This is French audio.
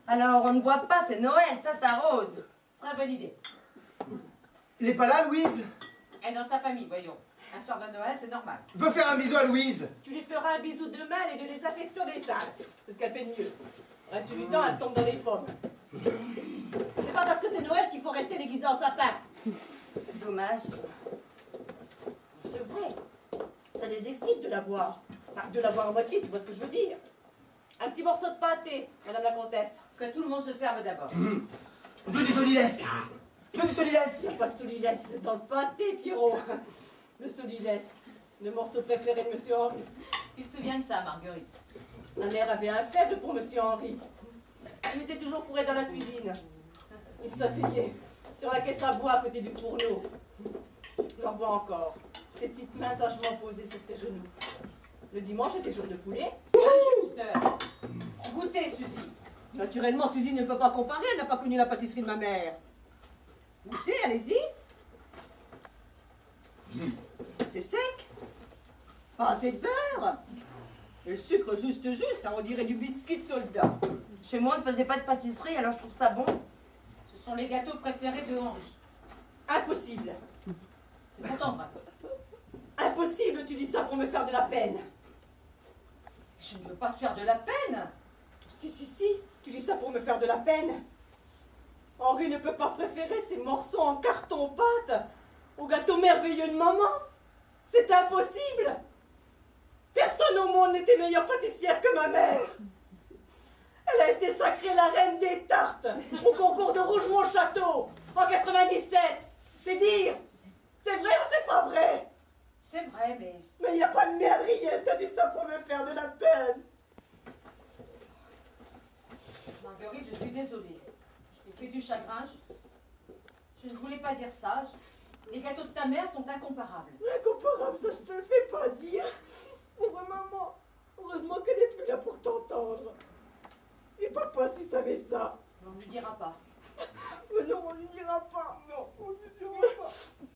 Alors, on ne voit pas, c'est Noël, ça s'arrose. Très bonne idée. Il est pas là, Louise? Elle est dans sa famille, voyons. Un soir de Noël, c'est normal. Veux faire un bisou à Louise? Tu lui feras un bisou de main et de désaffection des salles. C'est ce qu'elle fait de mieux. Reste du temps, elle tombe dans les pommes. C'est pas parce que c'est Noël qu'il faut rester déguisé en sapin. Dommage. C'est vrai. Ça les excite de la voir. Enfin, de la voir à moitié, tu vois ce que je veux dire. Un petit morceau de pâté, madame la comtesse. Que tout le monde se serve d'abord. Veux du solilès? Veux du solilès? Il n'y a pas de solilès dans le pâté, Pierrot. Le solilès, le morceau préféré de Monsieur Henri. Tu te souviens de ça, Marguerite? Ma mère avait un faible pour Monsieur Henri. Il était toujours fourré dans la cuisine. Il s'asseyait sur la caisse à bois à côté du fourneau. J'en vois encore, ses petites mains sagement posées sur ses genoux. Le dimanche était jour de poulet. Juste goûtez, Suzy. Naturellement, Suzy ne peut pas comparer, elle n'a pas connu la pâtisserie de ma mère. Goûtez, allez-y. C'est sec. Pas assez de beurre. Et le sucre juste, hein, on dirait du biscuit de soldat. Chez moi, on ne faisait pas de pâtisserie, alors je trouve ça bon. Ce sont les gâteaux préférés de Henri. Impossible. C'est pourtant vrai. Impossible, tu dis ça pour me faire de la peine. Je ne veux pas te faire de la peine. Si, tu dis ça pour me faire de la peine. Henri ne peut pas préférer ces morceaux en carton-pâte au gâteau merveilleux de maman. C'est impossible. Personne au monde n'était meilleure pâtissière que ma mère. Elle a été sacrée la reine des tartes au concours de Rougemont-Château en 97. C'est dire. C'est vrai ou c'est pas vrai? C'est vrai, mais... Mais il n'y a pas de merde, rien. T'as dit ça pour me faire de la peine. Marguerite, je suis désolée. Je t'ai fait du chagrin. Je ne voulais pas dire ça. Les gâteaux de ta mère sont incomparables. Incomparable, ça je te le fais pas dire. Pauvre maman. Heureusement qu'elle n'est plus là pour t'entendre. Et papa, s'il savait ça. On ne lui dira pas.